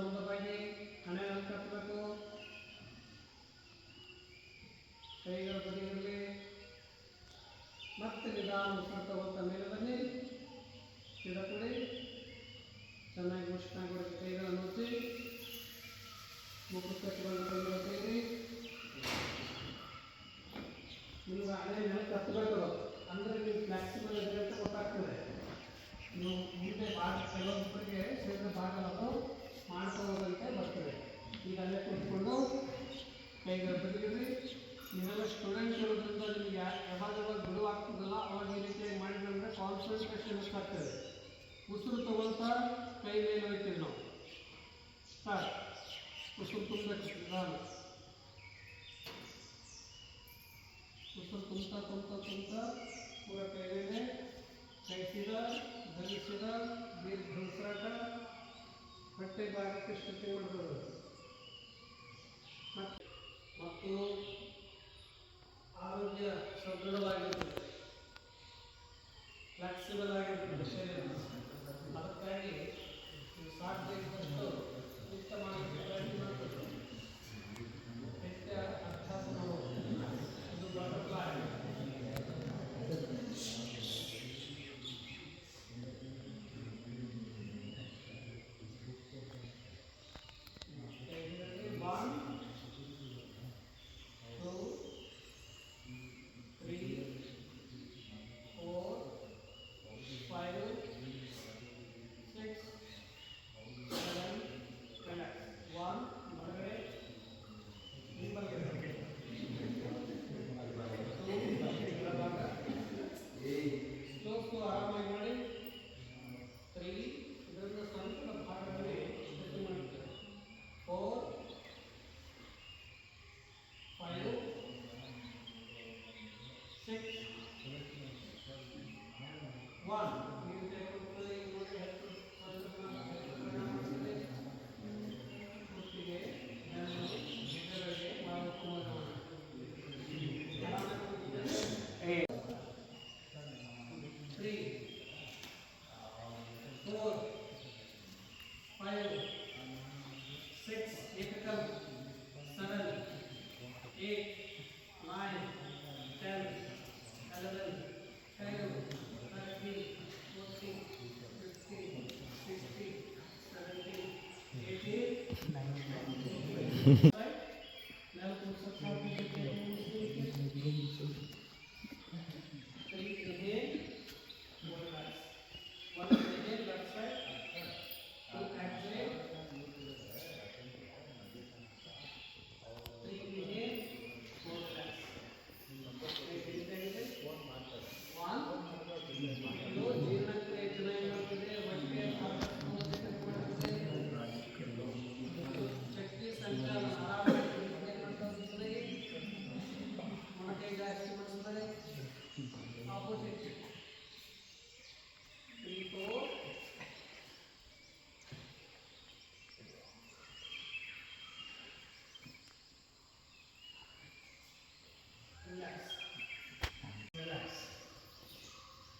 ಒಂದೊಂದಾಗಿ ಹಣೆಯನ್ನು ಕಟ್ಟಬೇಕು. ಕೈಗಳ ಬದಿಯಲ್ಲಿ ಮತ್ತೆ ನಿಧಾನ ಉಸಿರು ತಗೋತಾ ಮೇಲೆ ಬನ್ನಿ. ಗಿಡ ಕೊಡಿ. ಚೆನ್ನಾಗಿ ಮುಷ್ಟಾಗಿ ಕೈಗಳನ್ನು ಮುಚ್ಚಿ ಮುಖ ಕಟ್ಟಿಕೊಂಡು ಕೈಗಳು ಕೈರಿ. ನಿಮ್ಗೆ ಹಣೆ ನೆಲಕ್ಕೆ ಹತ್ತಬೇಕು. ಅಂದರೆ ನೀವು ಫ್ಲೆಕ್ಸಿಬಲ್ ಇದೆ ಅಂತ ಗೊತ್ತಾಗ್ತದೆ. ನೀವು ಮುಂದೆ ಕೆಲವೊಬ್ಬರಿಗೆ ಶರೀರ ಭಾಗವನ್ನು ಮಾಡ್ಕೊಳ್ಳೋದಂತೆ ಬರ್ತದೆ. ಈಗ ಅಲ್ಲೇ ಕೂತ್ಕೊಂಡು ಕೈಗಳ ಬದಿಗಿರಿ. ನೀವೆಲ್ಲ ಸ್ಟೂಡೆಂಟ್ ಇರೋದ್ರಿಂದ ನಿಮಗೆ ಯಾವಾಗ ಬಿಡುವಾಗ್ತದಲ್ಲ ಅವಾಗ ಈ ರೀತಿಯಾಗಿ ಮಾಡಿದ್ರೆ ಕಾನ್ಸಂಟ್ರೇಷನ್ ಹೆಚ್ಚಾಗ್ತದೆ. ಉಸಿರು ತಗೊಳ್ತಾ ಕೈ ಮೇಲೆ ಹೋಗ್ತೀವಿ ನಾವು. ಸ್ಟಾರ್ಟ್. ಉಸಿರು ತುಂಬಬೇಕು ನಿಧಾನ. ಉಸಿರು ತುಂಬ್ತಾ ತುಂಬ್ತಾ ತುಂಬ್ತಾ ಪೂರ ಕೈ ಮೇಲೆ ಕೈ ಸೀದಾ ಧರಿಸಿದ ದೀರ್ಘ ಉಸಿರಾಟ. ಹೊಟ್ಟೆ ಭಾಗಕ್ಕೆ ಶ್ರುತಿ ಮಾಡ್ಬೋದು. ಮತ್ತು ಆರೋಗ್ಯ ಸದೃಢವಾಗಿರ್ತದೆ, ಫ್ಲೆಕ್ಸಿಬಲ್ ಆಗಿರ್ತದೆ ಶರೀರ. ಅದಕ್ಕಾಗಿ ಸಾಧ್ಯ ಇದ್ದಷ್ಟು ಉತ್ತಮವಾಗಿ ಪ್ರಯತ್ನ ಮಾಡಬೇಕು. ನಿತ್ಯ ಅಭ್ಯಾಸ ಮಾಡಬಹುದು. ಇದು ಬಟರ್ಫ್ಲೈ. ಆರಾಮಾಗಿ ಮಾಡಿ. 3 ಇದನ್ನು ಸ್ವಲ್ಪ ಭಾಗದಲ್ಲಿ ಗಟ್ಟಿ ಮಾಡುತ್ತೇವೆ. 4 5 6 1 ನೀವು ತೆಗೆದುಕೊಳ್ಳಿ. ನೋಡಿ ಹೆಚ್ಚು ಒಟ್ಟಿಗೆ ಇದರೊಳಗೆ ಮಾಡಬೇಕು. 3 4 5 6 एककम 7 8 9 10 11 12 13 14 15 16 17 18 19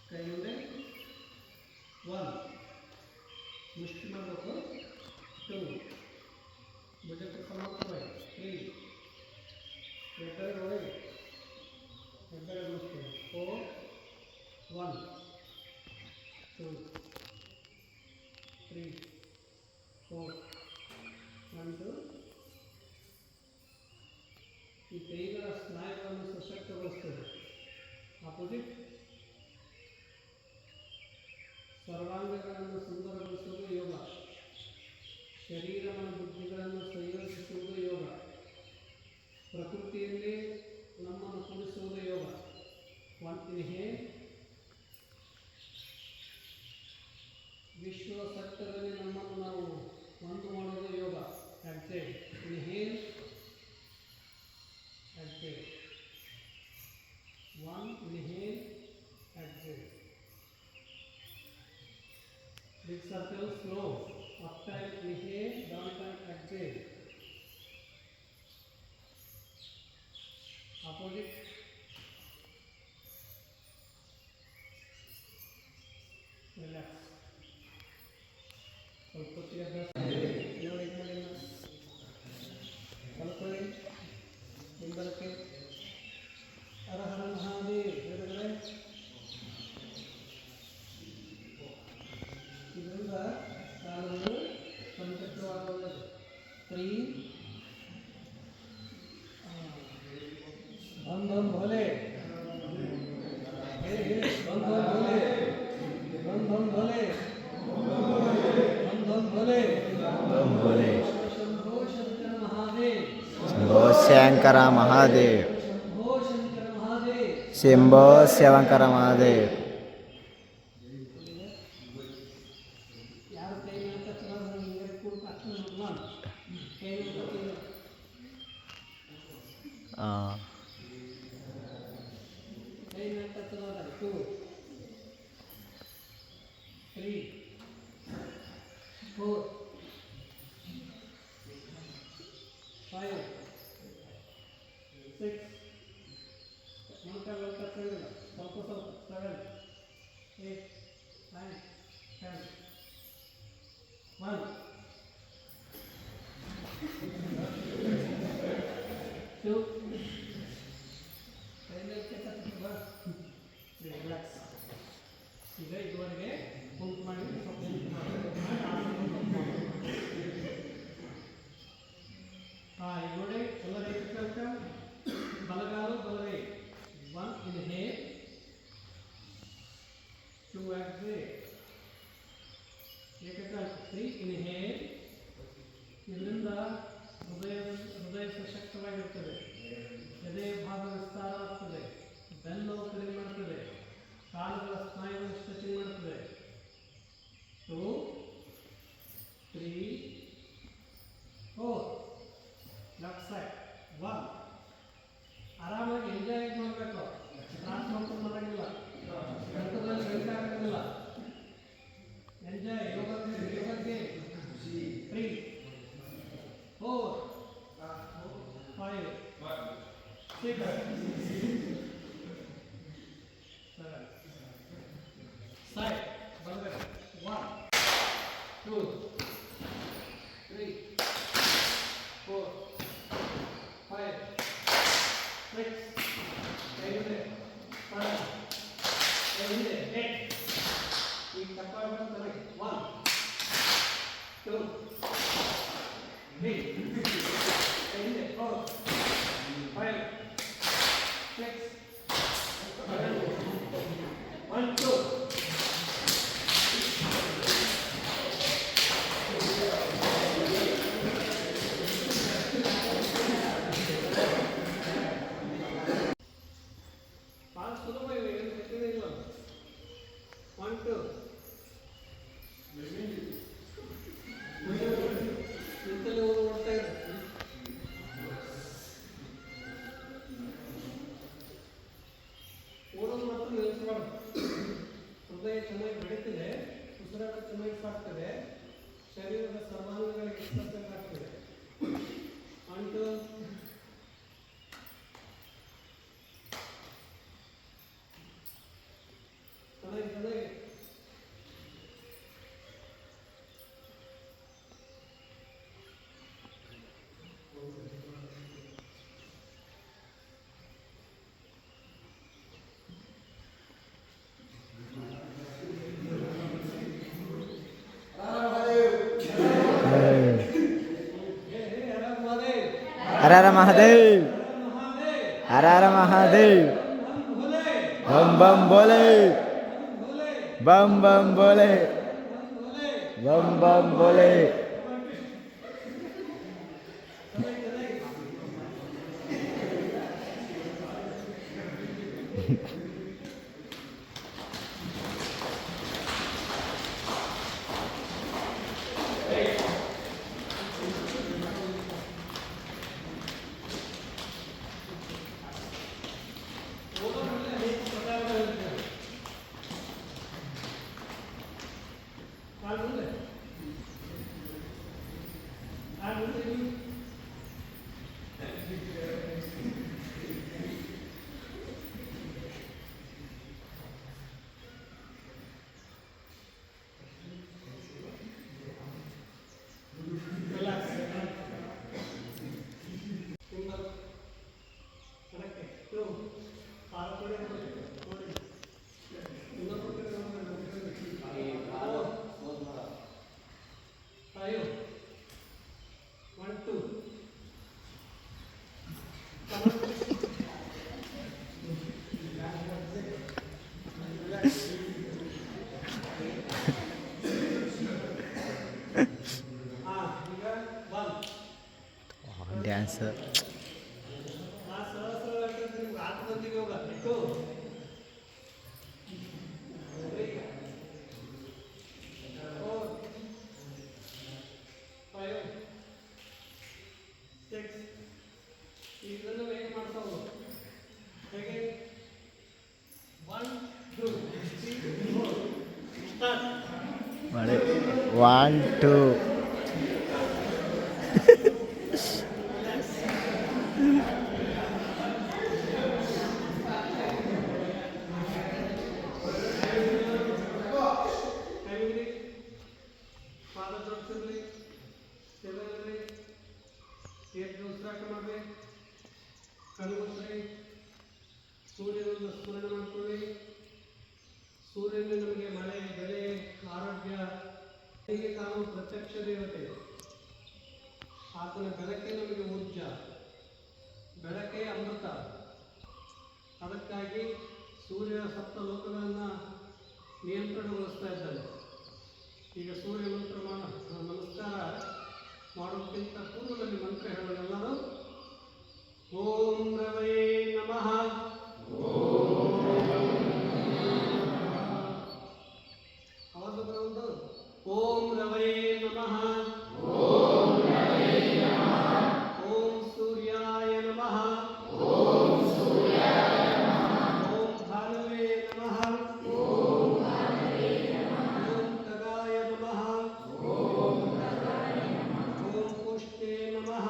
ಕೈ ಮುಂದೆ 1 ಮುಷ್ಟಿ ಮಾಡಬೇಕು. 2 ಭುಜಕ್ಕೆ ಸಮರ್ಥವಾಗಿ. 3 ಹೆಬ್ಬೆರಳು ಒಳಗೆ ಹೆಬ್ಬೆರಳು ಮುಷ್ಟಿ. 4 1 2 3 4 1 2. ಈ ಕೈಗಳ ಸ್ನಾಯುಗಳನ್ನು ಸಶಕ್ತಗೊಳಿಸ್ತದೆ. ಆಪೋಸಿಟ್. ಸರ್ವಾಂಗಗಳನ್ನು ಸುಂದರಗೊಳಿಸುವುದು ಯೋಗ. ಶರೀರ ಮತ್ತು ಬುದ್ಧಿಗಳನ್ನು ಸಂಯೋಜಿಸುವುದು ಯೋಗ. ಪ್ರಕೃತಿಯಲ್ಲಿ ನಮ್ಮನ್ನು ಕೂಡಿಸುವುದು ಯೋಗ. ವಿಶ್ವ ಸತ್ಯದಲ್ಲಿ ನಮ್ಮನ್ನು ನಾವು ಒಂದು ಮಾಡೋದು ಯೋಗ. Exhale. Inhale exhale. 1 inhale, exhale. Big circle slow. Up time inhale, down time exhale. Opposite. 3 बम बम भोले बम बम भोले बम बम भोले बम बम भोले बम भोले शंभो शंकर महादेव शंभो शंकर महादेव शंभो शंकर महादेव शंभो शंकर महादेव यार कई मिनट तक चला रहा है कोई पास में मान कई मिनट तक कई मिनट तक चला रहा है 2 3 4 5 6 नोट कर चलेगा ಸ್ವಲ್ಪ 7 8 9 10 1 2 ರಿಲ್ಯಾಕ್ಸ್ ಈಗ ಇದುವರೆಗೆ ಕುಂತು ಮಾಡಿ ಈಗ ನೋಡಿ ಎಲ್ಲ ರೈತ ಬಲಗಾಲು ಬಲಗೈ 1 inhale 2 exhale ಏಕಕಾಲ 3 inhale ಇದರಿಂದ ಹೃದಯ ಸಶಕ್ತವಾಗಿರುತ್ತದೆ ಎದೆ ಭಾಗ ವಿಸ್ತಾರ ಆಗ್ತದೆ ಬೆನ್ನು ಕಡಿಮೆ ಮಾಡ್ತದೆ ಕಾಲುಗಳ ಸ್ನಾಯುಗಳನ್ನು ಸ್ಟ್ರೆಚಿಂಗ್ ಮಾಡ್ತದೆ 2 3 4 ಲೆಫ್ಟ್ ಸೈಡ್ 1 ಆರಾಮಾಗಿ ಎಂಜಾಯ್ ಮಾಡಬೇಕು ತ್ರಾಸ ಮಾಡ್ಕೊಂಡು ಮಾಡೋಂಗಿಲ್ಲ ಗಂಟದಲ್ಲಿ ಬೇಕಾಗೋದಿಲ್ಲ ಎಂಜಾಯ್ ಯೋಗಕ್ಕೆ 3 4 5 6 side बंद 1 2 3 4 5 6 7 8 ಈ ಕಪಾಳ ಬರ್ತದೆ 1 2 3 4 5 6 1 2 ಹೃದಯ ಚೆನ್ನಾಗಿ ಬೆಳೀತಿದೆ ಉಸಿರಾಟ ಚೆನ್ನಾಗಿ ಸಾಕ್ತದೆ ಶರೀರದ ಸರ್ವಾಂಗಗಳಿಗೆ ಎಕ್ಸರ್ಸೈಸ್ ಆಗ್ತದೆ ಅಂಟು ಚೆನ್ನಾಗಿ ಚೆನ್ನಾಗಿ हर हर महादेव हर हर महादेव बम बम बोले बम बम बोले बम बम बोले ಡ್ಯಾನ್ಸ್. ಇದನ್ನು ಹೇಗೆ ಮಾಡ್ತಾವು ಹೇಗೆ 1 2 3 4 ಸ್ಟಾರ್ಟ್ ಮಾಡಿ 1 2 ಕಣ್ಣುಮುಚ್ಚ್ರಿ, ಸೂರ್ಯನನ್ನು ಸ್ಮರಣೆ ಮಾಡಿಕೊಳ್ಳಿ. ಸೂರ್ಯನ ನಮಗೆ ಮಳೆ, ಬೆಳೆ, ಆರೋಗ್ಯ ಹೀಗೆ ಕಾಣುವ ಪ್ರತ್ಯಕ್ಷ ದೇವತೆ. ಆತನ ಬೆಳಕೆ ನಮಗೆ ಊರ್ಜಾ, ಬೆಳಕೆ ಅಮೃತ. ಅದಕ್ಕಾಗಿ ಸೂರ್ಯ ಸಪ್ತ ಲೋಕಗಳನ್ನು ನಿಯಂತ್ರಣಗೊಳಿಸ್ತಾ ಇದ್ದಾನೆ. ಈಗ ಸೂರ್ಯ ಮಂತ್ರ ನಮಸ್ಕಾರ ಮಾಡೋದಕ್ಕಿಂತ ಪೂರ್ವದಲ್ಲಿ ಮಂತ್ರ ಹೇಳೋಣ ಎಲ್ಲರೂ. ಓಂ ರವಯೇ ನಮಃ. ಆವಾಜ್ ಬರೋದು. ಓಂ ರವಯೇ ನಮಃ. ಓಂ ಸೂರ್ಯಾಯ ನಮಃ. ಓಂ ಭಾನುವೇ ನಮಃ. ಓಂ ಖಗಾಯ ನಮಃ. ಓಂ ಪುಷ್ಟೇ ನಮಃ.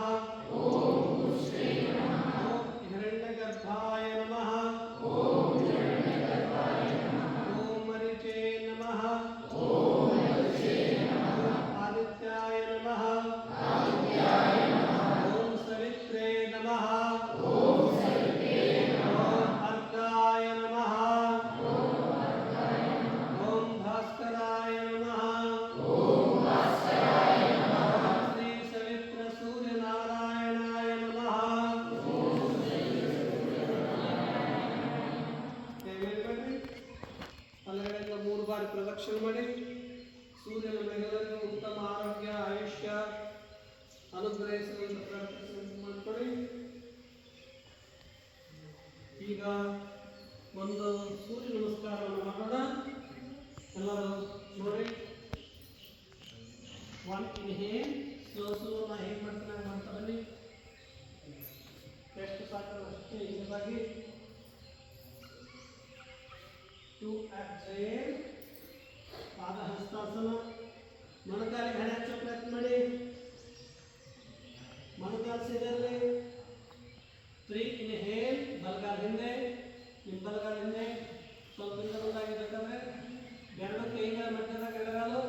ಹಿರಣ್ಯಗರ್ಭಾಯ ನಮಃ. ಓಂ ಮರಿಚೇ ನಮಃ. ಓಂ ಆದಿತ್ಯಾಯ ನಮಃ. ಓಂ ಸವಿತ್ರೇ ನಮಃ. ಓಂ ಅರ್ಕಾಯ ನಮಃ. ಓಂ ಭಾಸ್ಕರಾಯ ನಮಃ. ಶ್ರೀ ಸವಿತ್ರ ಸೂರ್ಯನಾರಾಯಣಾಯ ನಮಃ. ಅಲ್ಲಗಡೆಯಿಂದ 3 ಬಾರಿ ಪ್ರದಕ್ಷಿಣೆ ಮಾಡಿ ಸೂರ್ಯನ ನಮ್ಮೆಲ್ಲರಿಗೂ ಉತ್ತಮ ಆರೋಗ್ಯ, ಆಯುಷ್ಯ ಅನುಗ್ರಹಿಸುವಂತ ಪ್ರಾರ್ಥನೆ ಮಾಡಿಕೊಳ್ಳಿ. ಈಗ ಒಂದು ಸೂರ್ಯ ನಮಸ್ಕಾರವನ್ನು ಮಾಡೋಣ. ಎಲ್ಲರೂ ನೋಡಿ. 1 ಇನ್ಹೇಲ್, ಸ್ಲೋ ನಾ ಹೇಗೆ ಮಾಡ್ತೀನಿ ಮಾಡ್ತಾ ಬನ್ನಿ. ಎಷ್ಟು ಸಾಕು ಅಷ್ಟೇ ಈಗವಾಗಿ. 2 exhale, ಪಾದ ಹಸ್ತಾಸನ. ಮೊಣಕಾಲಿಗೆ ಹಣೆ ಹಚ್ಚೋ ಪ್ರಯತ್ನ ಮಾಡಿ. ಮೊಣಕಾಲು ಸೀದಲ್ಲಿ. 3 ಇನ್ಹೇಲ್, ಬಲಗಾಲ ಹಿಂದೆ, ನಿಮ್ಮ ಬಲಗಾಲ ಹಿಂದೆ ಸ್ವಲ್ಪ ಹಿಂದೆ ಮುಂದಾಗಿರ್ಬೇಕಾದ್ರೆ 2 ಕೈಗಳ ಮಧ್ಯದಾಗ ಎಡಗಾಲು.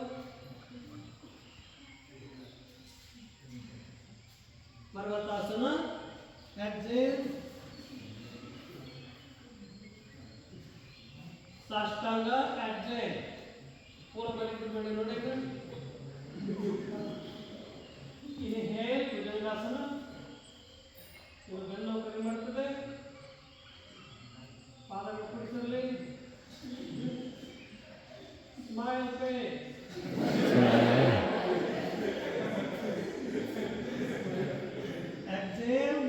ಪರ್ವತಾಸನ. exhale, ಸಾಷ್ಟಾಂಗ. exhale, ಪೂರ್ವ ಬದಿಗೆ ಮಾಡಿ ನೋಡಿ. ಇನ್ಹೇಲ್, ಭುಜಂಗಾಸನ. ಇವು ಬೆನ್ನು ಕಡಿಮೆ ಮಾಡ್ತದೆ. ಪಾದಗಳು ಕುಡಿಸಿರಲಿ. Smile face. exhale,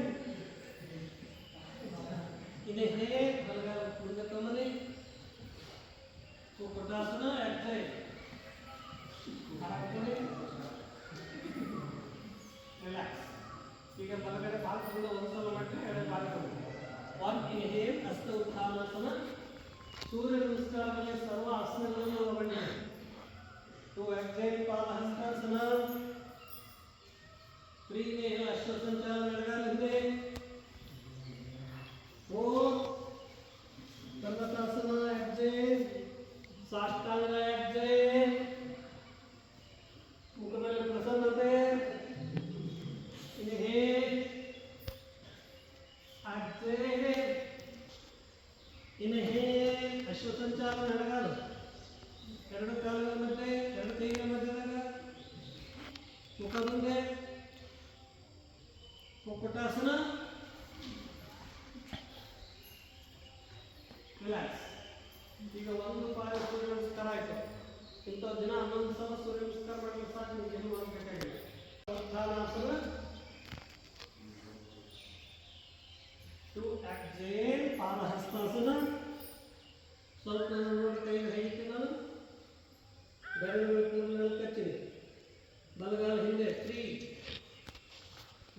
ಇನ್ಹೇಲ್, ಬಲಗಾಲ ಮುಂದೆ ತಮ್ಮನೆ. ಕುಕ್ಕಟಾಸನ. exhale, relax. ಈಗ ಬಲಗಡೆ ಪಾದದಿಂದ ಒಂದ್ಸಲ ಮಾಡಿದ್ರೆ ಎಡೆ ಪಾದಗಳು. 1 ಇನ್ಹೇಲ್, ಹಸ್ತ ಉತ್ಥಾನಾಸನ. ಸೂರ್ಯ ನಮಸ್ಕಾರದಲ್ಲಿ ಸರ್ವ ಆಸನಗಳನ್ನು ಒಳಗೊಂಡಿದೆ. 2 exhale, ಪಾದ ಹಸ್ತಾಸನ. 3 ಇನ್ಹೇಲ್, ಅಶ್ವಸಂಚಾರ ಎಡಗಾಲ ಹಿಂದೆ. 4 ಪರ್ವತಾಸನ. exhale, ಸಾಷ್ಟಾಂಗ. exhale, ಮುಖದಲ್ಲಿ ಪ್ರಸನ್ನತೆ. ಇನ್ಹೇಲ್, exhale, ಇನ್ಹೇಲ್, ಅಶ್ವಸಂಚಾರ ಎಡಗಾಲು. 2 ಕಾಲುಗಳ ಮಧ್ಯೆ, 2 ಕೈಗಳ ಮಧ್ಯದಾಗ ಮುಖ ಮುಂದೆ. ಕುಕ್ಕಟಾಸನ. ರಿಲ್ಯಾಕ್ಸ್. ಈಗ 1 ಬಾರಿ ಸೂರ್ಯ ನಮಸ್ಕಾರ ಆಯಿತು. ಇಂಥ ದಿನ 11 ಸಲ ಸೂರ್ಯ ನಮಸ್ಕಾರ ಮಾಡಲಿಕ್ಕೆ ಸಾಕು. ನಿಮ್ಗೆ ಏನು ಮಾಡಬೇಕಾಗಿಲ್ಲ. ಉತ್ಥಾನಾಸನ. ಹಸ್ತಾಸನ. ಸ್ವಲ್ಪ ನೋಡಿ ಕೈ ಹೇಗಿತ್ತು ನಾನು ಬೆರಳು ಕಚ್ಚಿದೆ. ಬಲಗಾಲ ಹಿಂದೆ 3,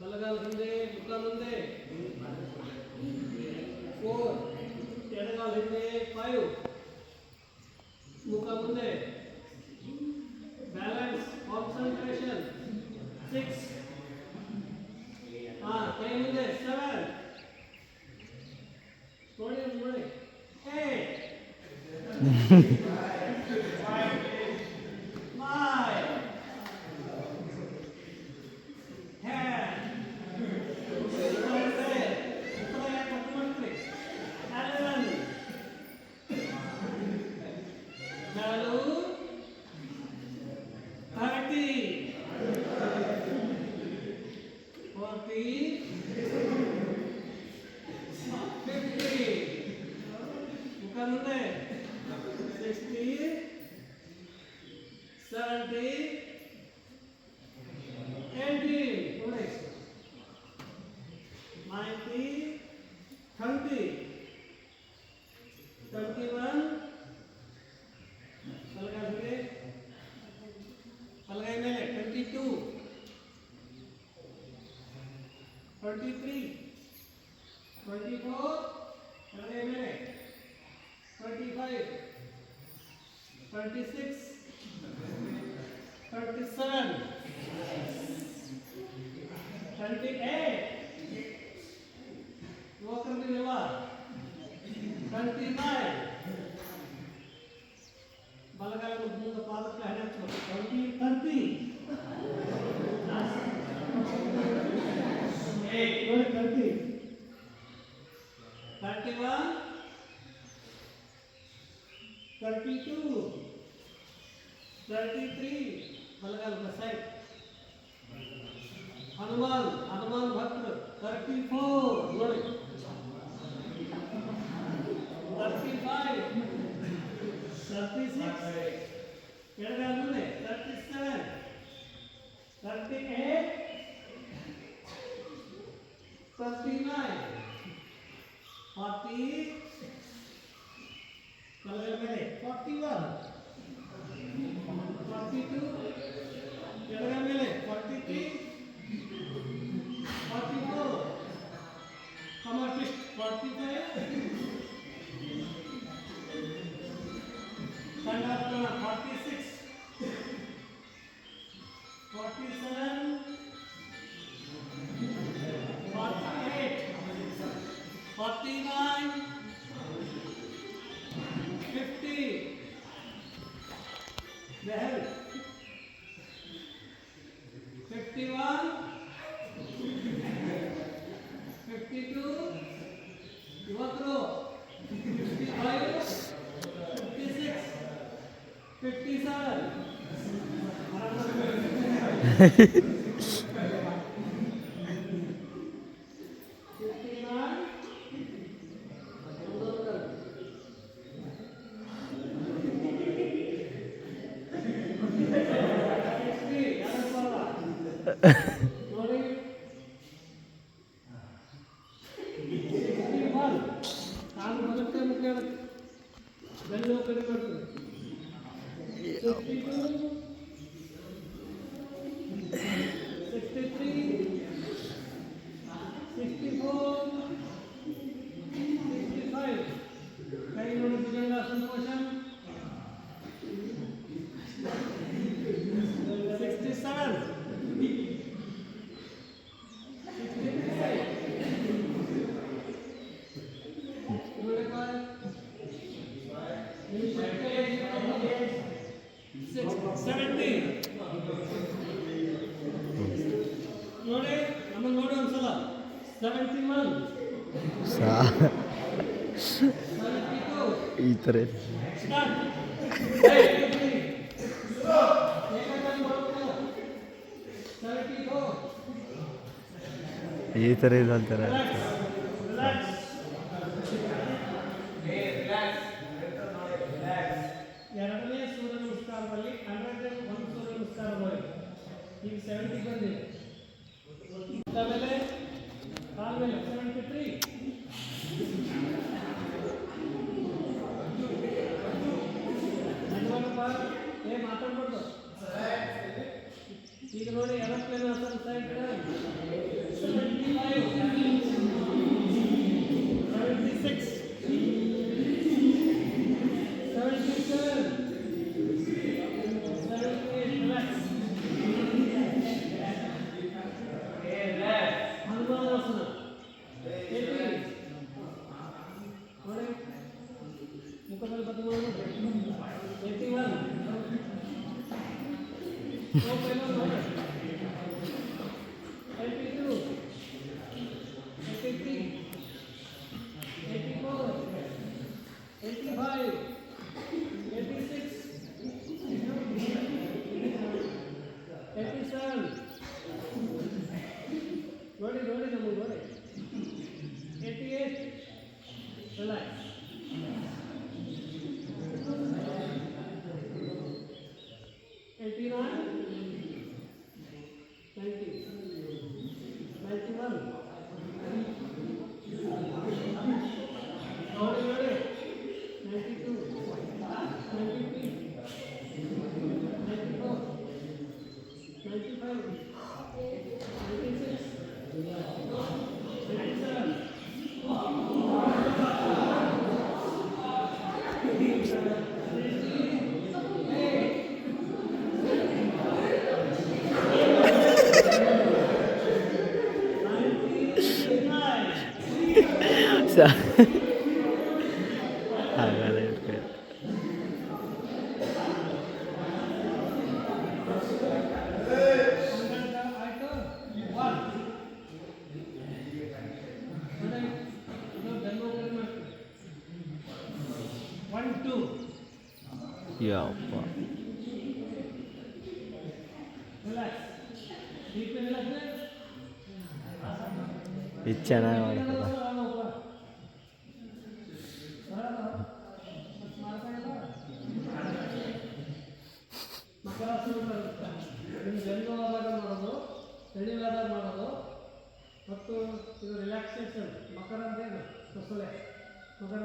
ಬಲಗಾಲ ಹಿಂದೆ, ಮುಖ ಮುಂದೆ 4, ಎಡಗಾಲ ಹಿಂದೆ 5, ಮುಖ ಮುಂದೆ. ಬ್ಯಾಲೆನ್ಸ್, ಕಾನ್ಸಂಟ್ರೇಷನ್ 6, ಕೈ ಮುಂದೆ 7, ನೋಡಿ 8, 23, 24, 25, 26, 37, 28, 29, ಬಲಗಾಲ ಮುಂದೆ ಪಾದಕ್ಕೆ ಹಣೆ 30, 31, 32, 33, बलगाल का साइड. हनुमान भक्त 34, 35, 36, एडगाल में 37, 38, 39, 40, बलगाल में 41, 42, एडगाल में 43, 44, कमर ट्विस्ट 45, stand up करना 46, 47, 48, 49, 50, behel 51, 52, युवकरो 55, 56, 57, ಈ ಥರ ಈ ಥರ ಇದು ಅಂತಾರೆ. ಎರಡನೇ ಸೂರ್ಯ ನಮಸ್ಕಾರದಲ್ಲಿ 101 ಸೂರ್ಯ ನಮಸ್ಕಾರ ಮಾಡಿ ಈಗ 70 ಬಂದಿದೆ. ಆಮೇಲೆ 73, ಮುಖದಲ್ಲಿ ಬದಲು 1, 2. ಯಪ್ಪ ಇದು ಚೆನ್ನಾಗಿ ಮಾಡ್ತದ. ಮಾಡೋದು, ಚಳಿಗಾಲದಾಗ ಮಾಡೋದು ಮತ್ತು ಇದು ರಿಲ್ಯಾಕ್ಸೇಷನ್. ಮಕರ ಅಂದೇನು ಮೊಸಳೆ ಮಕರ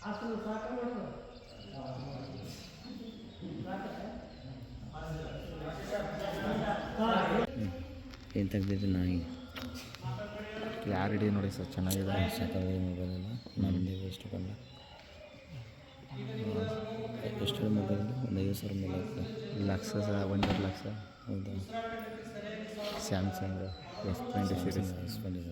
ಆಸನ ಸಾಕ ಮಾಡೋದು ಏನು ತೆಗ್ದಿದ್ದು ನಾಯಿ ಕ್ಲಾರಿಟಿ ನೋಡಿ ಸರ್ ಚೆನ್ನಾಗಿದೆ. ಸಾಕಾಗಿದೆ ಮೊಬೈಲೆಲ್ಲ ನಮ್ಮದು ಎಷ್ಟು ಬಂದ ಎಷ್ಟು ಮೊಬೈಲ್ ಒಂದು 50,000 ಮೇಲೆ ಆಯ್ತು. ಲಕ್ಷ ಸರ್ 1.5 ಲಕ್ಷ. ಹೌದಾ ಸ್ಯಾಮ್ಸಂಗ್ S20 ಸೀರೀಸ್ S20.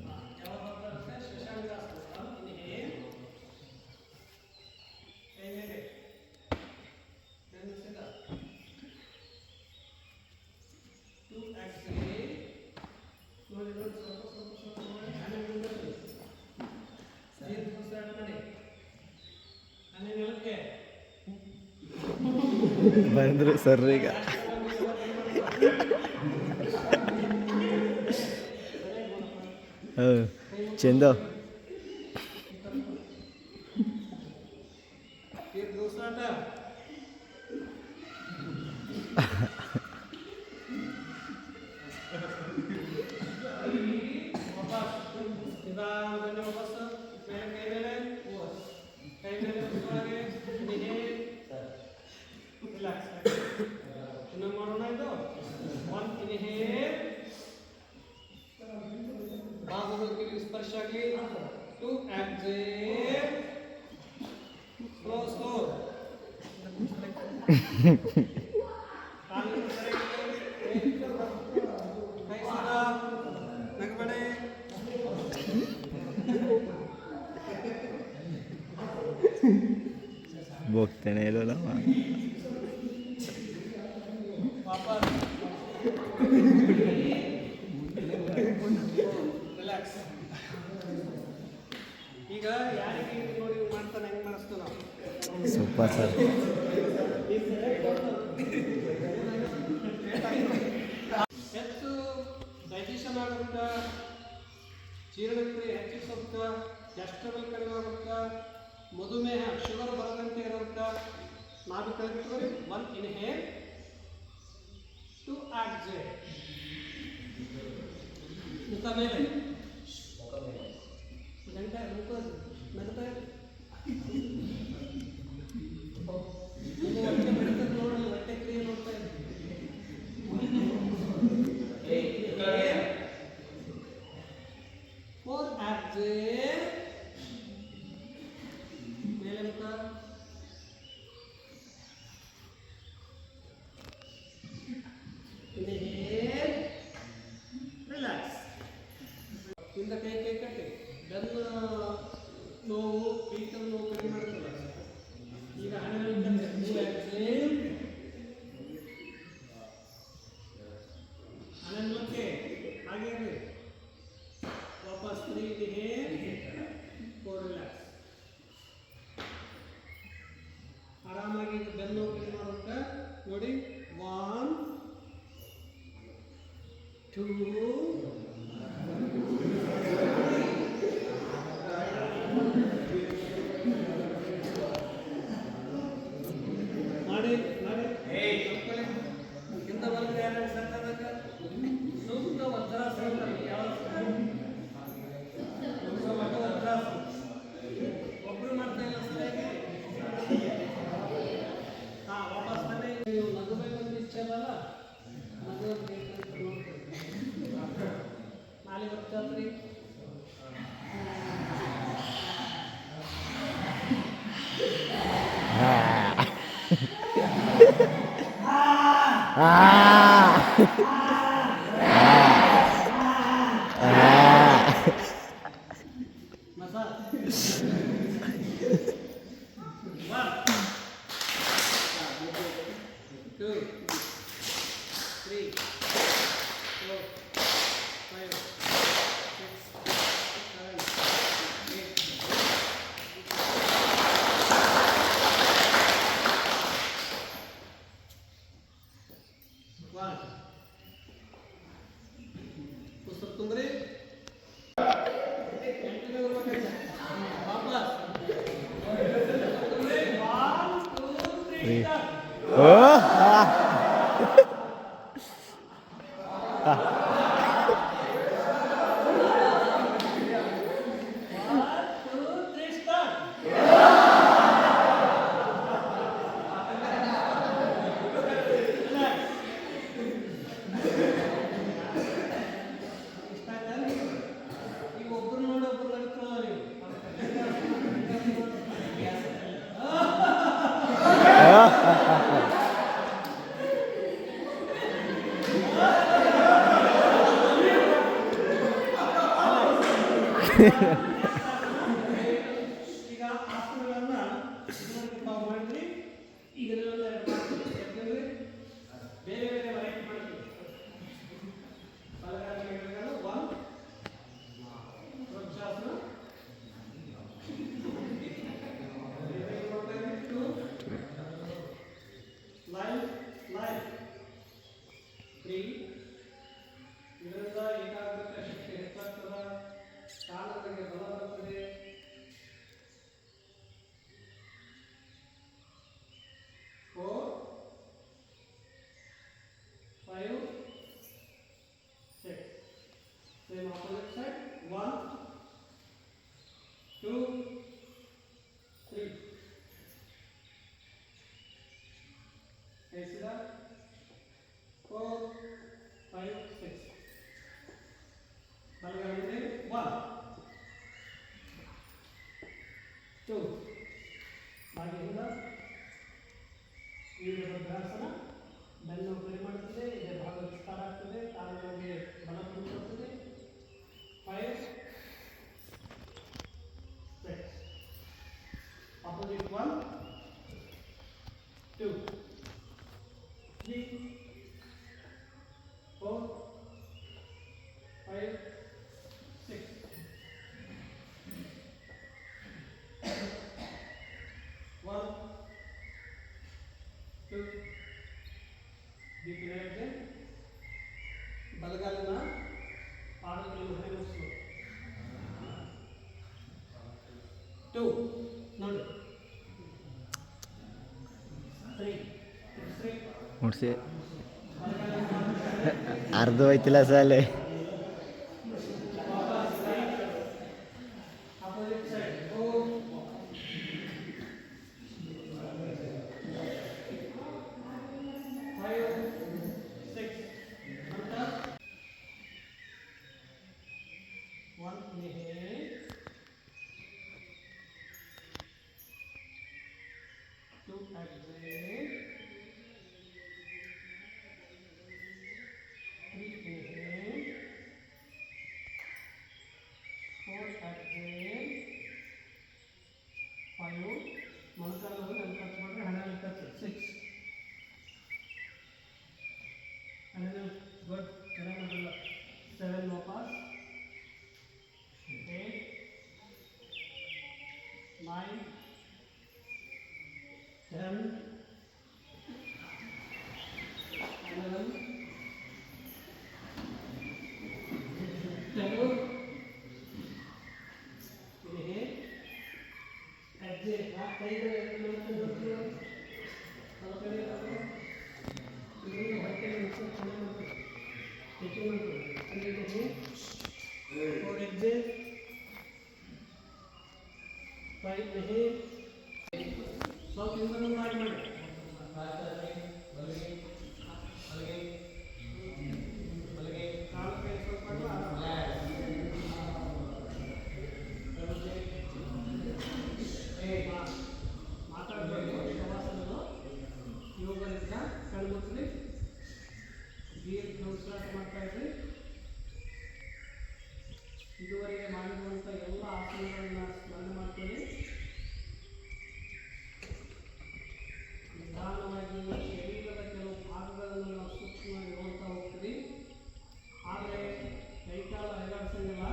ಬಂದರು ಸರ್ ಈಗ ಚಂದು ಸ್ಪರ್ಶ ಆಗಲಿ. 2 exhale. Slow slow. ಹೋಗ್ತಾನೆ ಇರೋಲ್ಲ ರಿಲ್ಯಾಕ್ಸ್. ಈಗ ಯಾರಿಗೆ ನೋಡಿ ಮಾಡ್ತಾನೆ ಹೆಂಗೆ ಮಾಡಿಸ್ತು ನಾವು ಸೂಪರ್ ಸರ್. ಹೆಚ್ಚು ಡೈಜೆಷನ್ ಆಗುತ್ತಾ, ಜೀರ್ಣಕ್ರಿಯೆ ಹೆಚ್ಚಿಸುತ್ತಾ, ಗ್ಯಾಸ್ಟ್ರಬಲ್ ಕಡಿಮೆ ಆಗುತ್ತಾ, ಮಧುಮೇಹ ಶುಗರ್ ಬರದಂತೆ ಇರುತ್ತಾ. ನಾವು ಕಲಿತ್ಕೊಳ್ಳಿ 1 inhale, 2 exhale. ಮುಖ ಮೇಲೆ ಗಂಟೆ ಮುಖ ನಗ್ತಾ ಹೊಟ್ಟೆ ಬೆಳೀತದೆ ನೋಡಿ, ಹೊಟ್ಟೆ ಕ್ರಿಯೆ ನೋಡ್ತಾ ಇದ್ದೀವಿ. ಹಾಗೆ ಇರಲಿ. ವಾಪಸ್ 3 inhale, 4 relax. ಆರಾಮಾಗಿ ಈಗ ಬೆನ್ನು ಕ್ಲೀನ್ ಮಾಡೋಕೆ ನೋಡಿ. 1 2 ಮಾಡಿ ಇಂದ ಬಲ್ಗೆ ಯಾರು ಸತ್ತದಕ್ಕೆ ಸೂಕ್ತ ವಜ್ರಾಸನ ಯಾವ ವಜ್ರಾಸನ ಒಬ್ಬರು ಮಾಡ್ತಾ ಇಲ್ಲ ಸರಿಯಾಗಿ. ವಾಪಸ್ ಬನ್ನಿ. ನೀವು ನಗಬೇಕಂತ ಇಚ್ಛೆ ಅಲ್ಲ, ನಗಬೇಕಂತ ನೋಡ್ತೀವಿ. ನಾಳೆ ಬರ್ತಾತ್ರಿ. ಪುಸ್ತಕ ತುಂಬ್ರಿ. ಈಗ ಒಬ್ರು ನೋಡಿ ಒಬ್ರು ನಡ್ಕೊಳ್ಳೋ ನೀವು. ಈಗ ಆಸನಗಳನ್ನ ಮಾಡಿದ್ರಿ. ಈಗ ಯಾಕಂದ್ರೆ ಬೇರೆ ಬೇರೆ ವೆರೈಟಿ ಮಾಡ್ತೀವಿ. ಬಲಗಾಲ ಎಡಗಾಲ 1 ವಜ್ರಾಸನ, 2 ಲೈನ್ 3 ಇದರಿಂದ ಏಕಾಗ್ರತೆ ಶಕ್ತಿ ಹೆಚ್ಚಾಗ್ತದೆ, ಕಾಲಗಳಿಗೆ ಬಲ ಬರ್ತದೆ. 4 5 6 same opposite side. 1 2 3 ऐसा 4 5 6 बलगाल में 1 2 ಬಾಗಿಲಿಂದ ಈ ವಜ್ರಾಸನ. ಬೆನ್ನು ಕಡಿಮೆ ಮಾಡುತ್ತದೆ, ಇದರ ಭಾಗ ವಿಸ್ತಾರ ಆಗ್ತದೆ, ಕಾಲುಗಳಿಗೆ ಬಲ ತುಂಬುತ್ತದೆ. 5 6 opposite 1 2 3 4 5 6 1 2 ದಿಕ್ಕಿನಲ್ಲಿ ಬಲಗಾಲನ ಪಾದಗಳಿಗೆ ಹೊರಗಿಸು. 2 ನೋಡಿ 3 ಮುಡ್ಸಿ ಅರ್ಧ ಹೋಯ್ತಿಲ್ಲ ಸಾಲೆ. opposite side 4 5 6 ಅಂತ 1 inhale, 2 exhale, 3 inhale, 4 exhale, 5 ಮೊಣಕಾಲನ್ನು touch ಮಾಡಿದ್ರೆ ಹಣೆ ಟಚ್ 6 ಹಣೆ ಗುಡ್ ಚೆನ್ನಾಗಿ ಮಾಡಲ್ಲ 7 3 नहीं 4 exit 5 नहीं सब इंदर ಮಾಡಿ ಇದುವರೆಗೆ ಮಾಡಿರುವಂಥ ಎಲ್ಲ ಆಸನಗಳನ್ನು ಸ್ಮರಣೆ ಮಾಡ್ಕೊಳ್ಳಿ. ನಿಧಾನವಾಗಿ ಶರೀರದ ಕೆಲವು ಭಾಗಗಳನ್ನು ನಾವು ಸೂಕ್ಷ್ಮವಾಗಿ ನೋಡ್ತಾ ಹೋಗ್ತೀವಿ. ಆದರೆ ಕೈಕಾಲ ಅಲುಗಾಡಿಸಂಗಿಲ್ಲ.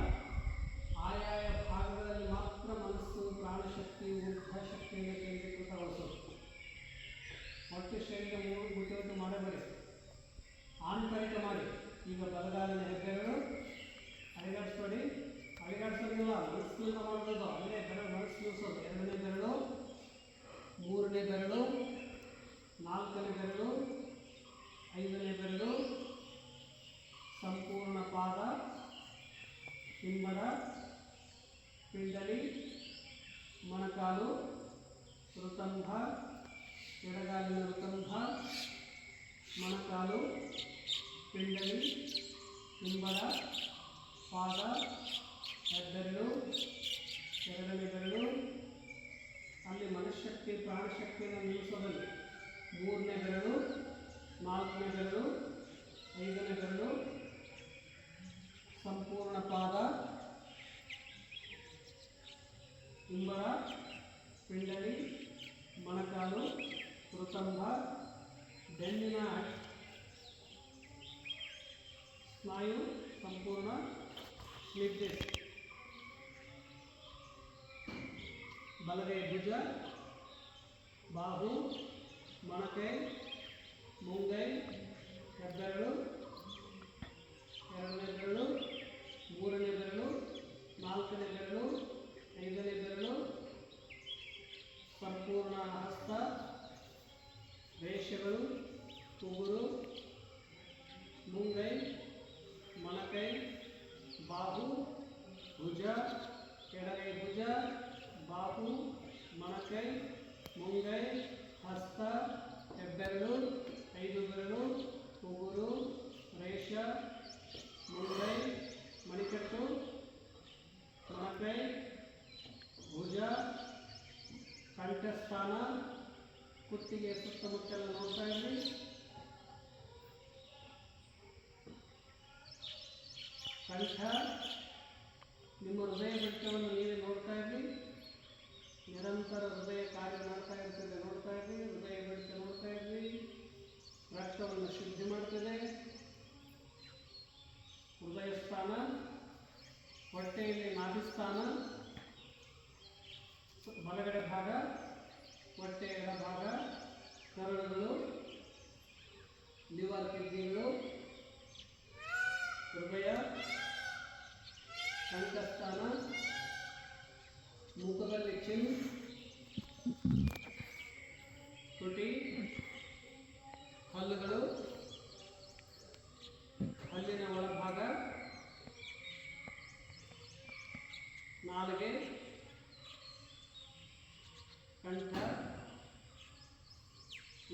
ಆಯಾಯ ಭಾಗಗಳಲ್ಲಿ ಮಾತ್ರ ಮನಸ್ಸು, ಪ್ರಾಣಶಕ್ತಿ, ಊರ್ಧ್ವಶಕ್ತಿಯನ್ನು ಕೇಂದ್ರೀಕೃತಗೊಳಿಸೋದು. ಒಟ್ಟು ಶರೀರ ಮೂರು ಗುಟ್ಟು ಮಾಡಬೇಡಿ, ಆಂತರಿಕ ಮಾಡಿ. ಈಗ ಬಲಗಾಲಿನ ಹೆಬ್ಬೆರಳು ಅಲುಗಾಡಿಸ್ಬೇಡಿ, ಅಲುಗಾಡಿಸೋದಿಲ್ಲ, ಮನಸ್ಸಿನಿಂದ ಮಾಡೋದು. ಅಲ್ಲೇ ಬೆರಳು ಮನಸ್ಸು ನಿಲ್ಲಿಸೋದು. 2ನೇ ಬೆರಳು, 3ನೇ ಬೆರಳು, 4ನೇ ಬೆರಳು, 5ನೇ ಬೆರಳು, ಸಂಪೂರ್ಣ ಪಾದ, ಹಿಂಬಡ, ಪಿಂಡಲಿ, ಮೊಣಕಾಲು, ಋತಂಭ, ಎಡಗಾಲಿನ ಋತಂಭ, ಮೊಣಕಾಲು, ಪಿಂಡಲಿ, ಹಿಂಬಡ, ಪಾದ, ಹೆಬ್ಬೆರಳು, 2ನೇ ಬೆರಳು. ಅಲ್ಲಿ ಮನಃಶಕ್ತಿ, ಪ್ರಾಣಶಕ್ತಿಯನ್ನು ನಿಲ್ಲಿಸೋದಲ್ಲಿ 3ನೇ ಬೆರಳು, 4ನೇ ಬೆರಳು, 5ನೇ ಬೆರಳು, ಸಂಪೂರ್ಣ ಪಾದ, ಹಿಂಬಡ, ಪಿಂಡಲಿ, ಮೊಣಕಾಲು, ಋತಂಭ, ಬೆನ್ನಿನ ಸ್ನಾಯು ಸಂಪೂರ್ಣ ಸ್ಲಿಪ್ ಡಿಸ್ಕ್. ಬಲಗೈ ಭುಜ, ಬಾಹು, ಮೊಣಕೈ, ಮುಂಗೈ, ಹೆಬ್ಬೆರಳು, 2ನೇ ಬೆರಳು, 3ನೇ ಬೆರಳು, 4ನೇ ಬೆರಳು, 5ನೇ ಬೆರಳು, ಸಂಪೂರ್ಣ ಹಸ್ತ, ರೇಷೆಗಳು, ಉಗುರು, ಮುಂಗೈ, ಮೊಣಕೈ, ಬಾಹು, ಭುಜ, ಎಡಗೈ ಭುಜ, ಬಾಹು, ಮೊಣಕೈ, ಮುಂಗೈ, ಹಸ್ತ, ಹೆಬ್ಬೆರಳು, 5 ಬೆರಳು, ಉಗುರು, ರೇಷ, ಮುಂಗೈ, ಮಣಿಕಟ್ಟು, ಮೊಣಕೈ, ಭುಜ, ಕಂಠಸ್ಥಾನ, ಕುತ್ತಿಗೆ ಸುತ್ತಮುತ್ತಲ ನೋಡ್ತಾ ಇದ್ರಿ. ಕಂಠ, ನಿಮ್ಮ ಹೃದಯ ಬಡಿತವನ್ನು ನೀವೇ ನೋಡ್ತಾ ಇದ್ರಿ. ನಿರಂತರ ಹೃದಯ ಕಾರ್ಯ ಮಾಡ್ತಾ ಇರ್ತದೆ, ನೋಡ್ತಾ ಇದ್ರಿ. ಹೃದಯ ಬಡಿತ ನೋಡ್ತಾ ಇದ್ರಿ. ರಕ್ತವನ್ನು ಶುದ್ಧಿ ಮಾಡ್ತದೆ. ಹೃದಯ ಸ್ಥಾನ, ಹೊಟ್ಟೆಯಲ್ಲಿ ನಾಭಿಸ್ಥಾನ, ಬಲಗಡೆ ಭಾಗ, ಹೊಟ್ಟೆ ಎಡಭಾಗ, ಕರುಳುಗಳು, ಲಿವರ್, ಕಿಡ್ನಿಗಳು, ಹೃದಯ, ಕಂಠಸ್ಥಾನ, ಮುಖದಲ್ಲಿ ಚಿನ್, ತುಟಿ, ಹಲ್ಲುಗಳು, ಹಲ್ಲಿನ ಒಳಭಾಗ, ನಾಲಿಗೆ, ಕಂಠ,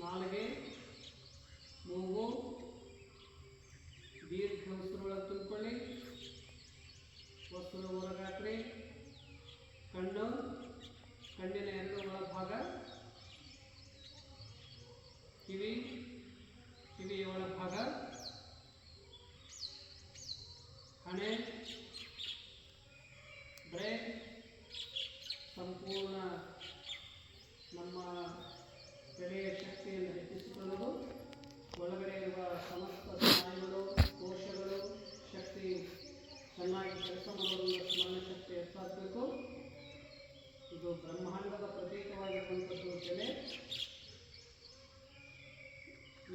ನಾಲಿಗೆ, ಮೂಗು, ದೀರ್ಘ ಉಸಿರುಗಳನ್ನು ತುಂಬಿಕೊಳ್ಳಿ. ಉಸಿರು ಹೊರಗಾಕ್ರಿ. ಕಣ್ಣು, ಕಣ್ಣಿನ 2 ಒಳಭಾಗ, ಕಿವಿ, ಕಿವಿಯ ಒಳಭಾಗ, ಹಣೆ, ಬ್ರೇಕ್, ಸಂಪೂರ್ಣ ನಮ್ಮ ತಲೆಯ ಶಕ್ತಿಯನ್ನು ಹೆಚ್ಚಿಸಿಕೊಳ್ಳಲು ಒಳಗಡೆ ಇರುವ ಸಮಸ್ತ ಸ್ನಾಯುಗಳು, ಕೋಶಗಳು ಶಕ್ತಿ ಚೆನ್ನಾಗಿ ಕೆಲಸ ಮಾಡುವ ಸ್ಮರಣ ಶಕ್ತಿ ಹೆಚ್ಚಾಗಬೇಕು. ಇದು ಬ್ರಹ್ಮಾಂಡದ ಪ್ರತೀಕವಾಗಿರುವಂಥದ್ದು ತಲೆ.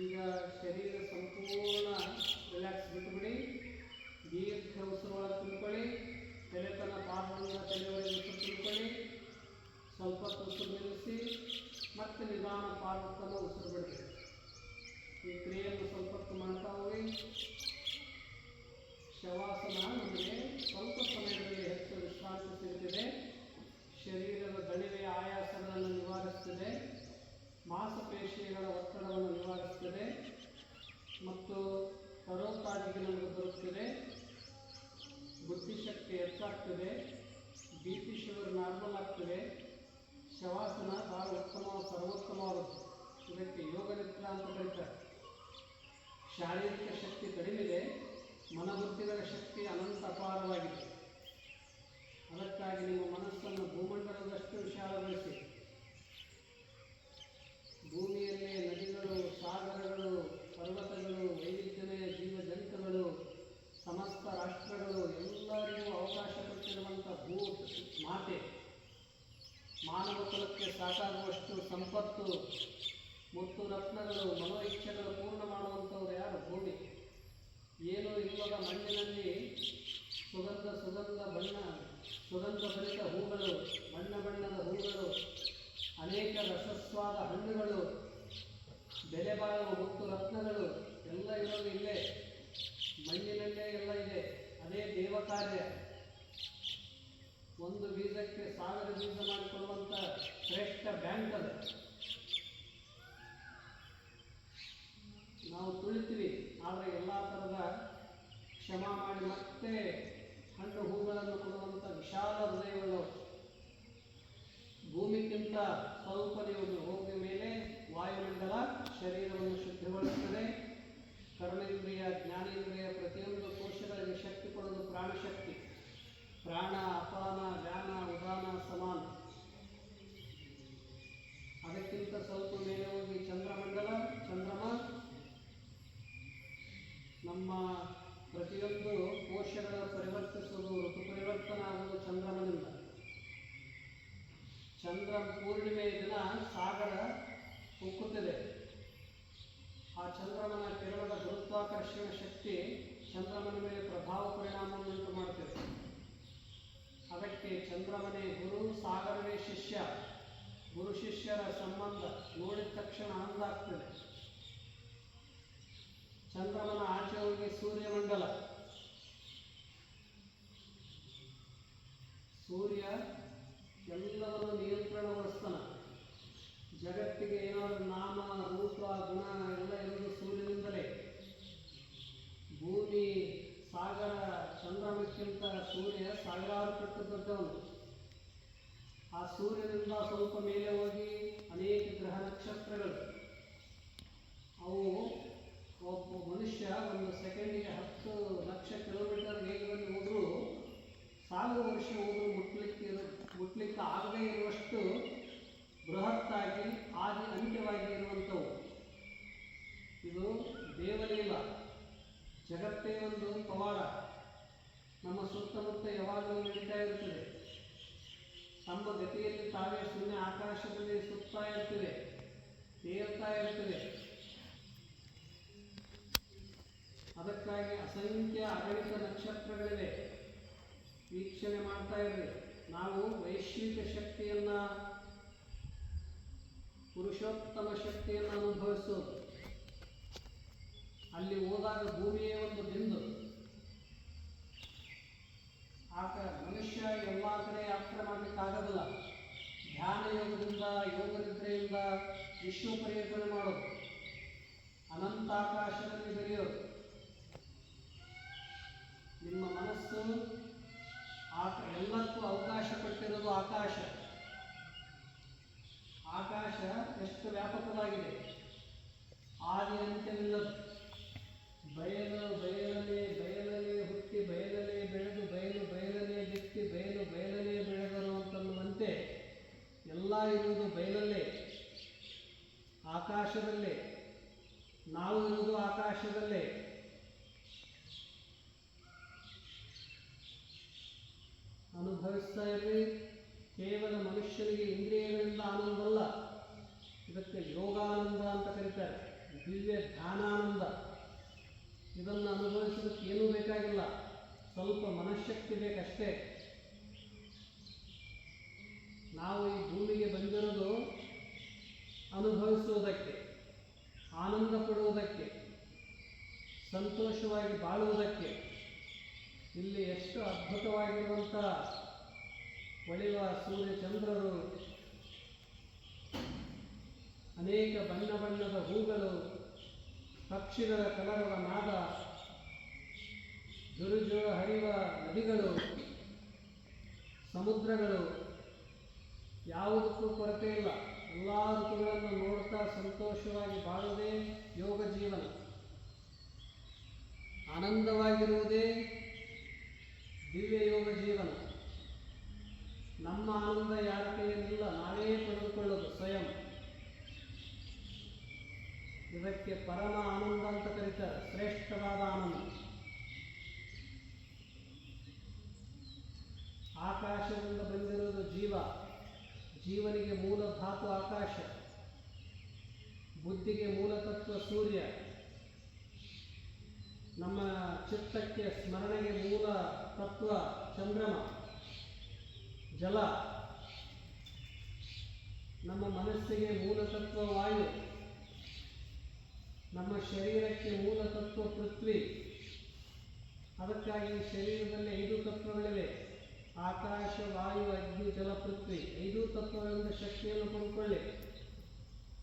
ಈಗ ಶರೀರ ಸಂಪೂರ್ಣ ರಿಲ್ಯಾಕ್ಸ್ ಬಿಟ್ಟುಬಿಡಿ. ದೀರ್ಘ ಉಸಿರುಗಳನ್ನು ತುಂಬಿಕೊಳ್ಳಿ. ತಲೆತನ ಪಾದದಿಂದ ತಲೆಯವರೆಗೆ ಉಸಿರು ತುಂಬಿಕೊಳ್ಳಿ. ಸ್ವಲ್ಪ ಉಸಿರು ನಿಲ್ಲಿಸಿ ಮತ್ತೆ ನಿಧಾನ ಪಾದತನ ಉಸಿರು ಬಿಡಬೇಕು. ಈ ಕ್ರಿಯೆಯನ್ನು ಸ್ವಲ್ಪ ಮಾಡ್ತಾ ಹೋಗಿ. ಶವ ಆರೋಗ್ಯ ನಮಗೆ ಬರುತ್ತದೆ, ಬುದ್ಧಿಶಕ್ತಿ ಹೆಚ್ಚಾಗ್ತದೆ, ಬಿ ಪಿ ಶುಗರ್ ನಾರ್ಮಲ್ ಆಗ್ತದೆ, ಶವಾಸನ ಭಾಳ ಉತ್ತಮ ಸರ್ವೋತ್ತಮವಾದದ್ದು. ಇದಕ್ಕೆ ಯೋಗ ನಿದ್ರಾ ಅಂತ ಕರೀತಾರೆ. ಶಾರೀರಿಕ ಶಕ್ತಿ ಕಡಿಮೆ ಇದೆ, ಮನಬುದ್ಧಿಗಳ ಶಕ್ತಿ ಅನಂತ ಅಪಾರವಾಗಿದೆ. ಅದಕ್ಕಾಗಿ ನಿಮ್ಮ ಮನಸ್ಸನ್ನು ಭೂಮಂಡಲದಷ್ಟು ವಿಶಾಲಗೊಳಿಸಿ. ಭೂಮಿಯಲ್ಲೇ ನದಿಗಳು, ಸಾಗರಗಳು, ಪರ್ವತಗಳು, ವೈವಿಧ್ಯಮಯ ಜೀವಜಂತುಗಳು, ಸಮಸ್ತ ರಾಷ್ಟ್ರಗಳು ಎಲ್ಲರಿಗೂ ಅವಕಾಶ ಕೊಟ್ಟಿರುವಂಥ ಮಾತೆ, ಮಾನವ ಕುಲಕ್ಕೆ ಸಾಕಾಗುವಷ್ಟು ಸಂಪತ್ತು ಮತ್ತು ರತ್ನಗಳು, ಮನೋ ಇಚ್ಛೆಗಳು ಪೂರ್ಣ ಮಾಡುವಂಥವ್ರು ಯಾರು? ಭೂಮಿ. ಏನೂ ಇಲ್ಲದ ಮಣ್ಣಿನಲ್ಲಿ ಸುಗಂಧ ಭರಿತ ಹೂಗಳು, ಬಣ್ಣ ಬಣ್ಣದ ಹೂಗಳು, ಅನೇಕ ರಸಸ್ವಾದ ಹಣ್ಣುಗಳು, ಬೆಲೆ ಬಾಳುವ ಮುತ್ತು ರತ್ನಗಳು ಎಲ್ಲ ಇರೋದು ಇಲ್ಲೇ, ಮಣ್ಣಿನಲ್ಲೇ ಎಲ್ಲ ಇದೆ. ಅದೇ ದೇವ ಕಾರ್ಯ. ಒಂದು ಬೀಜಕ್ಕೆ 1000 ಬೀಜ ಮಾಡಿಕೊಳ್ಳುವಂಥ ಶ್ರೇಷ್ಠ ಬ್ಯಾಂಕ್ ಅದು. ನಾವು ತುಳಿತೀವಿ, ಆದರೆ ಎಲ್ಲ ಥರದ ಕ್ಷಮ ಮಾಡಿ ಮತ್ತೆ ಹಣ್ಣು ಹೂಗಳನ್ನು ಕೊಡುವಂಥ ವಿಶಾಲ ಹೃದಯಗಳು. ಭೂಮಿಗಿಂತ ಸ್ವಲ್ಪ ನೀವು ಹೋಗಿದ ಮೇಲೆ ವಾಯುಮಂಡಲ ಶರೀರವನ್ನು ಶುದ್ಧಿಗೊಳಿಸುತ್ತದೆ. ಕರ್ಮೇಂದ್ರಿಯ, ಜ್ಞಾನೇಂದ್ರಿಯ ಪ್ರತಿಯೊಂದು ಕೋಶಗಳಿಗೆ ಶಕ್ತಿ ಕೊಡೋದು ಪ್ರಾಣಶಕ್ತಿ. ಪ್ರಾಣ, ಅಪಾನ, ವ್ಯಾನ, ಉದಾನ, ಸಮಾನ. ಅದಕ್ಕಿಂತ ಸ್ವಲ್ಪ ಮೇಲೆ ಹೋಗಿ ಚಂದ್ರಮ ನಮ್ಮ ಪ್ರತಿಯೊಂದು ಕೋಶಗಳ ಪರಿವರ್ತಿಸುವುದು, ಋತು ಪರಿವರ್ತನೆ ಆಗುವುದು ಚಂದ್ರಮನಿಂದ. ಚಂದ್ರ ಪೂರ್ಣಿಮೆಯ ದಿನ ಸಾಗರ ಉಕ್ಕುತ್ತದೆ. ಆ ಚಂದ್ರಮನ ಕಿರಣದ ಗುರುತ್ವಾಕರ್ಷಣ ಶಕ್ತಿ ಚಂದ್ರಮನ ಮೇಲೆ ಪ್ರಭಾವ ಪರಿಣಾಮವನ್ನುಂಟು ಮಾಡುತ್ತದೆ. ಅದಕ್ಕೆ ಚಂದ್ರಮನೆ ಗುರು, ಸಾಗರವೇ ಶಿಷ್ಯ. ಗುರು ಶಿಷ್ಯರ ಸಂಬಂಧ ನೋಡಿದ ತಕ್ಷಣ ಆನಂದ ಆಗ್ತದೆ. ಚಂದ್ರಮನ ಆಚೆ ಹೋಗಿ ಸೂರ್ಯಮಂಡಲ. ಸೂರ್ಯ ಎಲ್ಲವನ್ನು ನಿಯಂತ್ರಣಗೊಳಿಸ್ತಾನೆ. ಜಗತ್ತಿಗೆ ಏನಾದರೂ ನಾಮ, ರೂಪ, ಗುಣ ಎಲ್ಲ ಇರೋದು ಸೂರ್ಯನಿಂದಲೇ. ಭೂಮಿ, ಸಾಗರ, ಚಂದ್ರಮಕ್ಕಿಂತ ಸೂರ್ಯ ಸಾವಿರಾರು ಪಟ್ಟು ದೊಡ್ಡವನು. ಆ ಸೂರ್ಯನಿಂದ ಸ್ವಲ್ಪ ಮೇಲೆ ಹೋಗಿ ಅನೇಕ ಗ್ರಹ ನಕ್ಷತ್ರಗಳು. ಅವು ಒಬ್ಬ ಮನುಷ್ಯ ಒಂದು ಸೆಕೆಂಡಿಗೆ 10 ಲಕ್ಷ ಕಿಲೋಮೀಟರ್ ವೇಗದಲ್ಲಿ ಹೋದರೂ 1000 ವರ್ಷ ಹೋದರೂ ಮುಟ್ಲಿಕ್ಕೆ ಆಗದೇ ಇರುವಷ್ಟು ಬೃಹತ್ತಾಗಿ ಆದಿ ಅಂತ್ಯವಾಗಿ ಇರುವಂಥವು. ಇದು ದೇವಲೀಲ. ಜಗತ್ತೇ ಒಂದು ಪವಾಡ. ನಮ್ಮ ಸುತ್ತಮುತ್ತ ಯಾವಾಗಲೂ ನಡೀತಾ ಇರುತ್ತದೆ. ತಮ್ಮ ಗತಿಯಲ್ಲಿ ತಾವೇ ಶೂನ್ಯ ಆಕಾಶದಲ್ಲಿ ಸುತ್ತಾ ಇರ್ತವೆ, ತೇಲ್ತಾ ಇರ್ತವೆ. ಅದಕ್ಕಾಗಿ ಅಸಂಖ್ಯ ಅಗಣಿತ ನಕ್ಷತ್ರಗಳಿವೆ. ವೀಕ್ಷಣೆ ಮಾಡ್ತಾ ಇರ್ರಿ. ನಾವು ವೈಶ್ವಿಕ ಶಕ್ತಿಯನ್ನು, ಪುರುಷೋತ್ತಮ ಶಕ್ತಿಯನ್ನು ಅನುಭವಿಸೋದು. ಅಲ್ಲಿ ಹೋದಾಗ ಭೂಮಿಯೇ ಒಂದು ಬಿಂದು. ಮನುಷ್ಯ ಎಲ್ಲ ಕಡೆ ಯಾತ್ರೆ ಮಾಡಲಿಕ್ಕಾಗೋದಿಲ್ಲ. ಧ್ಯಾನ ಯೋಗದಿಂದ, ಯೋಗ ನಿದ್ರೆಯಿಂದ ವಿಶ್ವ ಪರ್ಯಟನೆ ಮಾಡೋದು, ಅನಂತ ಆಕಾಶದಲ್ಲಿ ಬೆರೆಯೋದು. ನಿಮ್ಮ ಮನಸ್ಸು ಎಲ್ಲಕ್ಕೂ ಅವಕಾಶ ಕೊಟ್ಟಿರೋದು ಆಕಾಶ. ಆಕಾಶ ಎಷ್ಟು ವ್ಯಾಪಕವಾಗಿದೆ, ಆದಿ ಅಂತ್ಯವಿಲ್ಲದು. ಬಯಲಲ್ಲೇ ಹುಟ್ಟಿ ಬಯಲಲ್ಲೇ ಬೆಳೆದು ಬಯಲಲ್ಲೇ ಬಿತ್ತಿ ಬಯಲಲ್ಲೇ ಬೆಳೆದರು ಅಂತನ್ನುವಂತೆ ಎಲ್ಲ ಇರುವುದು ಬಯಲಲ್ಲೇ, ಆಕಾಶದಲ್ಲೇ. ನಾವು ಇರುವುದು ಆಕಾಶದಲ್ಲೇ. ಅನುಭವಿಸ್ತಾ ಇರ್ರಿ. ಕೇವಲ ಮನುಷ್ಯನಿಗೆ ಇಂದ್ರಿಯಗಳಿಂದ ಆನಂದ ಅಲ್ಲ, ಇದಕ್ಕೆ ಯೋಗಾನಂದ ಅಂತ ಕರೀತಾರೆ, ದಿವ್ಯ ಧ್ಯಾನಾನಂದ. ಇದನ್ನು ಅನುಭವಿಸೋದಕ್ಕೆ ಏನೂ ಬೇಕಾಗಿಲ್ಲ, ಸ್ವಲ್ಪ ಮನಃಶಕ್ತಿ ಬೇಕಷ್ಟೇ. ನಾವು ಈ ಭೂಮಿಗೆ ಬಂದಿರೋದು ಅನುಭವಿಸುವುದಕ್ಕೆ, ಆನಂದ ಪಡುವುದಕ್ಕೆ, ಸಂತೋಷವಾಗಿ ಬಾಳುವುದಕ್ಕೆ. ಇಲ್ಲಿ ಎಷ್ಟು ಅದ್ಭುತವಾಗಿರುವಂಥ ಹೊಳೆಯುವ ಸೂರ್ಯಚಂದ್ರರು, ಅನೇಕ ಬಣ್ಣ ಬಣ್ಣದ ಹೂಗಳು, ಪಕ್ಷಿಗಳ ಕಲರವ ನಾದ, ಸಮುದ್ರಗಳು, ಯಾವುದಕ್ಕೂ ಕೊರತೆ ಇಲ್ಲ. ಎಲ್ಲ ಋತುಗಳನ್ನು ನೋಡ್ತಾ ಸಂತೋಷವಾಗಿ ಬಾಳುವುದೇ ಯೋಗ ಜೀವನ. ಆನಂದವಾಗಿರುವುದೇ ದಿವ್ಯ ಯೋಗ ಜೀವನ. ನಮ್ಮ ಆನಂದ ಯಾರ ಕೈಯಲ್ಲಿಲ್ಲ, ನಾವೇ ಪಡೆದುಕೊಳ್ಳೋದು ಸ್ವಯಂ. ಇದಕ್ಕೆ ಪರಮ ಆನಂದ ಅಂತ ಕರೀತಾರೆ, ಶ್ರೇಷ್ಠವಾದ ಆನಂದ. ಆಕಾಶದಿಂದ ಬಂದಿರುವುದು ಜೀವ. ಜೀವನಿಗೆ ಮೂಲ ಧಾತು ಆಕಾಶ, ಬುದ್ಧಿಗೆ ಮೂಲ ತತ್ವ ಸೂರ್ಯ, ನಮ್ಮ ಚಿತ್ತಕ್ಕೆ ಸ್ಮರಣೆಗೆ ಮೂಲ ತತ್ವ ಚಂದ್ರಮ, ಜಲ, ನಮ್ಮ ಮನಸ್ಸಿಗೆ ಮೂಲ ತತ್ವ ವಾಯು, ನಮ್ಮ ಶರೀರಕ್ಕೆ ಮೂಲ ತತ್ವ ಪೃಥ್ವಿ. ಅದಕ್ಕಾಗಿ ಶರೀರದಲ್ಲಿ 5 ತತ್ವಗಳಿವೆ: ಆಕಾಶ, ವಾಯು, ಅಗ್ನಿ, ಜಲ, ಪೃಥ್ವಿ. 5 ತತ್ವಗಳಿಂದ ಶಕ್ತಿಯನ್ನು ಪಡೆದುಕೊಳ್ಳಿ.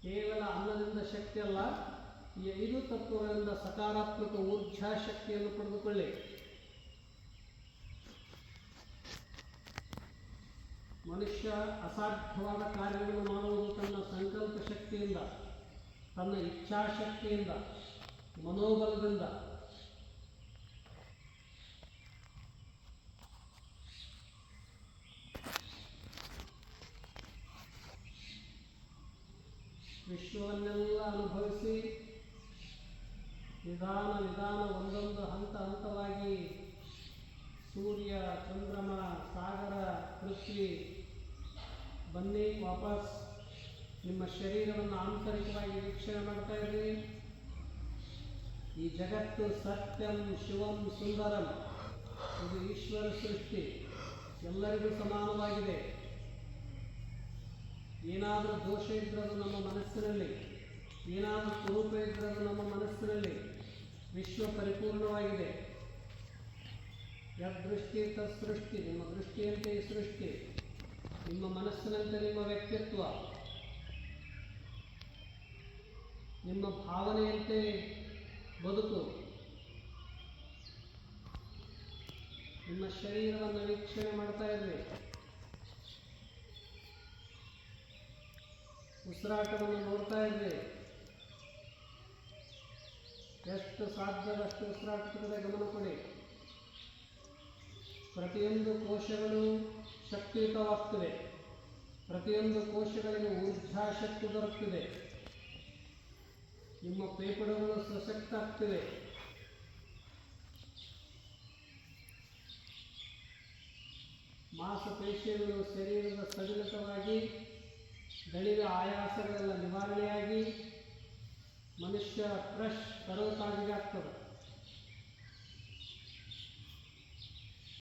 ಕೇವಲ ಅನ್ನದಿಂದ ಶಕ್ತಿ ಅಲ್ಲ, ಈ 5 ತತ್ವಗಳಿಂದ ಸಕಾರಾತ್ಮಕ ಊರ್ಜಾ ಶಕ್ತಿಯನ್ನು ಪಡೆದುಕೊಳ್ಳಿ. ಮನುಷ್ಯ ಅಸಾಧ್ಯವಾದ ಕಾರ್ಯಗಳನ್ನು ಮಾಡುವುದು ತನ್ನ ಸಂಕಲ್ಪ ಶಕ್ತಿಯಿಂದ, ತನ್ನ ಇಚ್ಛಾಶಕ್ತಿಯಿಂದ, ಮನೋಬಲದಿಂದ. ವಿಶ್ವವನ್ನೆಲ್ಲ ಅನುಭವಿಸಿ ನಿಧಾನ ನಿಧಾನ ಒಂದೊಂದು ಹಂತ ಹಂತವಾಗಿ ಸೂರ್ಯ, ಚಂದ್ರಮ, ಸಾಗರ, ಪೃಥ್ವಿ ಬನ್ನಿ ವಾಪಸ್ ನಿಮ್ಮ ಶರೀರವನ್ನು ಆಂತರಿಕವಾಗಿ ವೀಕ್ಷಣೆ ಮಾಡ್ತಾ ಇದ್ದೀವಿ. ಈ ಜಗತ್ತು ಸತ್ಯಂ ಶಿವಂ ಸುಂದರಂ, ಇದು ಈಶ್ವರ ಸೃಷ್ಟಿ, ಎಲ್ಲರಿಗೂ ಸಮಾನವಾಗಿದೆ. ಏನಾದರೂ ದೋಷ ಇದ್ದರೂ ನಮ್ಮ ಮನಸ್ಸಿನಲ್ಲಿ, ಏನಾದರೂ ಸ್ವರೂಪ ಇದ್ದರೂ ನಮ್ಮ ಮನಸ್ಸಿನಲ್ಲಿ. ವಿಶ್ವ ಪರಿಪೂರ್ಣವಾಗಿದೆ. ಯದೃಷ್ಟಿ ತತ್ಸೃಷ್ಟಿ, ನಿಮ್ಮ ದೃಷ್ಟಿಯಂತೆ ಈ ಸೃಷ್ಟಿ, ನಿಮ್ಮ ಮನಸ್ಸಿನಂತೆ ನಿಮ್ಮ ವ್ಯಕ್ತಿತ್ವ, ನಿಮ್ಮ ಭಾವನೆಯಂತೆ ಬದುಕು. ನಿಮ್ಮ ಶರೀರವನ್ನು ವೀಕ್ಷಣೆ ಮಾಡ್ತಾ ಇದ್ರಿ. ಉಸಿರಾಟವನ್ನು ನೋಡ್ತಾ ಇದ್ರಿ. ಎಷ್ಟು ಸಾಧ್ಯವಷ್ಟು ಉಸಿರಾಟದ ಕಡೆ ಗಮನ ಕೊಡಿ. ಪ್ರತಿಯೊಂದು ಕೋಶಗಳು ಶಕ್ತಿಯುತವಾಗ್ತವೆ. ಪ್ರತಿಯೊಂದು ಕೋಶಗಳಿಗೆ ಊರ್ಜಾಶಕ್ತಿ ದೊರಕ್ತಿದೆ. ನಿಮ್ಮ ಪೇಪಡುಗಳು ಸಶಕ್ತ ಆಗ್ತಿವೆ. ಮಾಂಸಪೇಶಿಗಳು ಶರೀರದ ಸಡಿಲತವಾಗಿ, ದಣಿದ ಆಯಾಸಗಳೆಲ್ಲ ನಿವಾರಣೆಯಾಗಿ ಮನುಷ್ಯ ಫ್ರೆಶ್ ತರೋತಾಜೆಯಾಗ್ತದೆ.